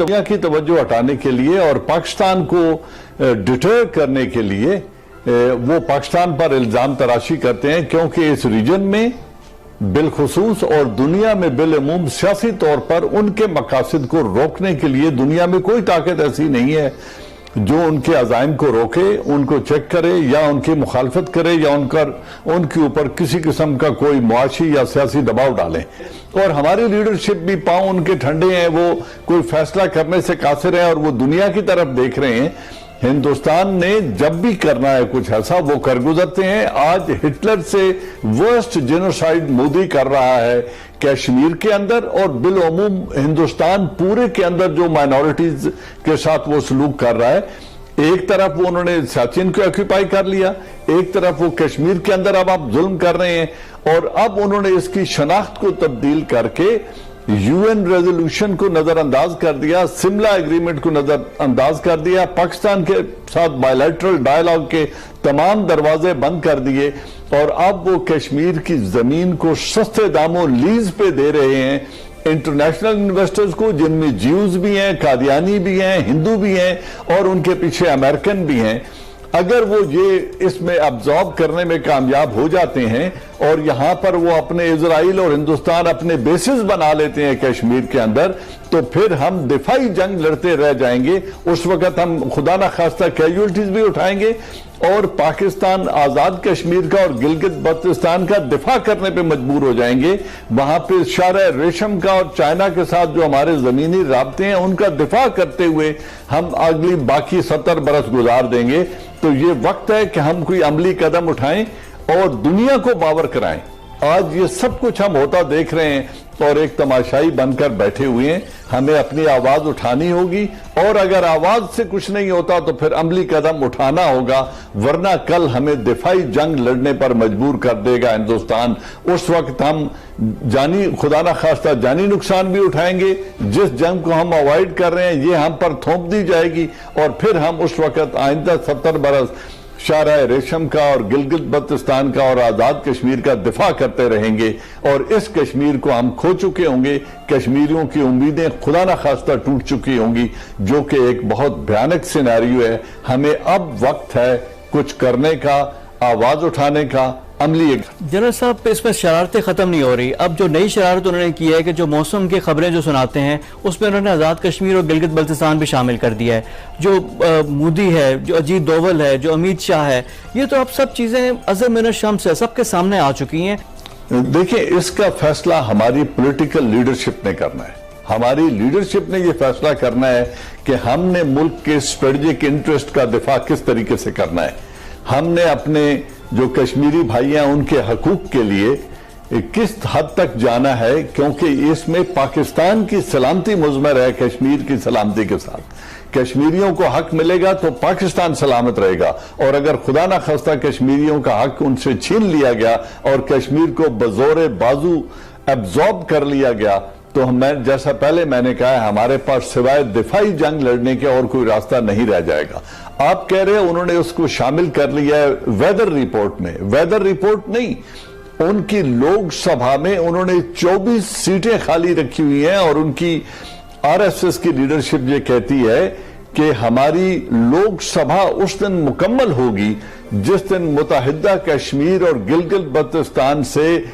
दुनिया की तवज्जो हटाने के लिए और पाकिस्तान को डिटर करने के लिए वो पाकिस्तान पर इल्जाम तराशी करते हैं, क्योंकि इस रीजन में बिलखुसूस और दुनिया में बिलअमूम सियासी तौर पर उनके मकासद को रोकने के लिए दुनिया में कोई ताकत ऐसी नहीं है जो उनके अज़ाइम को रोके, उनको चेक करे या उनकी मुखालफत करे या उनके ऊपर किसी किस्म का कोई मुआशी या सियासी दबाव डालें। और हमारी लीडरशिप भी पांव उनके ठंडे हैं, वो कोई फैसला करने से कासिर हैं और वो दुनिया की तरफ देख रहे हैं। हिंदुस्तान ने जब भी करना है कुछ ऐसा वो कर गुजरते हैं। आज हिटलर से वर्स्ट जेनोसाइड मोदी कर रहा है कश्मीर के अंदर, और बिलअमूम हिंदुस्तान पूरे के अंदर जो माइनॉरिटीज के साथ वो सलूक कर रहा है। एक तरफ वो उन्होंने सियाचिन को ऑक्यूपाई कर लिया, एक तरफ वो कश्मीर के अंदर अब आप जुल्म कर रहे हैं, और अब उन्होंने इसकी शनाख्त को तब्दील करके यूएन रेजोल्यूशन को नजरअंदाज कर दिया, सिमला एग्रीमेंट को नजरअंदाज कर दिया, पाकिस्तान के साथ बायलैटरल डायलॉग के तमाम दरवाजे बंद कर दिए, और अब वो कश्मीर की जमीन को सस्ते दामों लीज पे दे रहे हैं इंटरनेशनल इन्वेस्टर्स को, जिनमें ज्यूज भी हैं, कादियानी भी हैं, हिंदू भी हैं और उनके पीछे अमेरिकन भी हैं। अगर वो ये इसमें अब्जॉर्ब करने में कामयाब हो जाते हैं और यहां पर वो अपने इजराइल और हिंदुस्तान अपने बेसिस बना लेते हैं कश्मीर के अंदर, तो फिर हम दिफाई जंग लड़ते रह जाएंगे। उस वक्त हम खुदा ना खास्ता कैजुअल्टीज भी उठाएंगे और पाकिस्तान आजाद कश्मीर का और गिलगित बल्तिस्तान का दिफा करने पे मजबूर हो जाएंगे। वहां पे शारा रेशम का और चाइना के साथ जो हमारे जमीनी राब्ते हैं उनका दिफा करते हुए हम अगली बाकी 70 बरस गुजार देंगे। तो ये वक्त है कि हम कोई अमली कदम उठाएं और दुनिया को बावर कराएं। आज ये सब कुछ हम होता देख रहे हैं और एक तमाशाई बनकर बैठे हुए हैं। हमें अपनी आवाज उठानी होगी, और अगर आवाज से कुछ नहीं होता तो फिर अमली कदम उठाना होगा, वरना कल हमें दिफाई जंग लड़ने पर मजबूर कर देगा हिंदुस्तान। उस वक्त हम जानी खुदा ना खास्ता जानी नुकसान भी उठाएंगे। जिस जंग को हम अवॉइड कर रहे हैं ये हम पर थोप दी जाएगी, और फिर हम उस वक्त आइंदा 70 बरस शारा रेशम का और गिलगित बल्तिस्तान का और आजाद कश्मीर का दिफा करते रहेंगे, और इस कश्मीर को हम खो चुके होंगे। कश्मीरियों की उम्मीदें खुदा ना खास्ता टूट चुकी होंगी, जो कि एक बहुत भयानक सिनेरियो है। हमें अब वक्त है कुछ करने का, आवाज उठाने का, अमली। जनरल साहब, इसमें शरारतें खत्म नहीं हो रही। अब जो नई शरारत उन्होंने की है कि जो मौसम की खबरें जो सुनाते हैं उसमें उन्होंने आज़ाद कश्मीर और गिलगित बल्तिस्तान भी शामिल कर दिया है। जो मोदी है, जो अजीत डोवल है, जो अमित शाह है, ये तो अब सब चीजें अज़र मिनश शम्स है, सबके सामने आ चुकी हैं। देखिए, इसका फैसला हमारी पॉलिटिकल लीडरशिप ने करना है। हमारी लीडरशिप ने यह फैसला करना है कि हमने मुल्क के स्ट्रेटेजिक इंटरेस्ट का दिफा किस तरीके से करना है। हमने अपने जो कश्मीरी भाई हैं उनके हकूक के लिए किस हद तक जाना है, क्योंकि इसमें पाकिस्तान की सलामती मुज़मर है कश्मीर की सलामती के साथ। कश्मीरियों को हक मिलेगा तो पाकिस्तान सलामत रहेगा, और अगर खुदा ना खास्ता कश्मीरियों का हक उनसे छीन लिया गया और कश्मीर को बजोरे बाजू एब्जॉर्ब कर लिया गया, तो मैं जैसा पहले मैंने कहा है, हमारे पास सिवाय दिफाई जंग लड़ने के और कोई रास्ता नहीं रह जाएगा। आप कह रहे हैं उन्होंने उसको शामिल कर लिया है वेदर रिपोर्ट में। वेदर रिपोर्ट नहीं, उनकी लोकसभा में उन्होंने 24 सीटें खाली रखी हुई हैं, और उनकी आरएसएस की लीडरशिप ये कहती है कि हमारी लोकसभा उस दिन मुकम्मल होगी जिस दिन मुत्तहिदा कश्मीर और गिलगित बल्तिस्तान से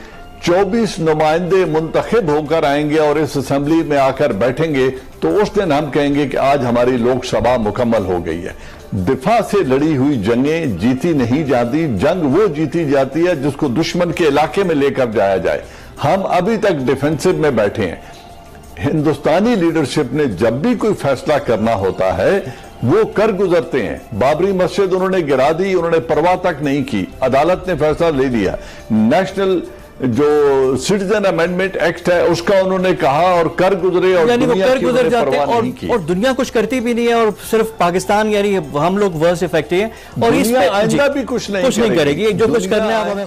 24 नुमाइंदे मुंतखब होकर आएंगे और इस असेंबली में आकर बैठेंगे, तो उस दिन हम कहेंगे कि आज हमारी लोकसभा मुकम्मल हो गई है। दिफा से लड़ी हुई जंगें जीती नहीं जाती, जंग वो जीती जाती है जिसको दुश्मन के इलाके में लेकर जाया जाए। हम अभी तक डिफेंसिव में बैठे हैं। हिंदुस्तानी लीडरशिप ने जब भी कोई फैसला करना होता है वो कर गुजरते हैं। बाबरी मस्जिद उन्होंने गिरा दी, उन्होंने परवाह तक नहीं की, अदालत ने फैसला ले लिया। नेशनल जो सिटीजन अमेंडमेंट एक्ट है उसका उन्होंने कहा और कर गुजरे, और यानी वो कर गुजर जाते हैं, और दुनिया कुछ करती भी नहीं है, और सिर्फ पाकिस्तान यानी हम लोग वर्स्ट इफेक्ट हैं, और इसमें आइंदा भी कुछ नहीं करेगी। जो कुछ करना है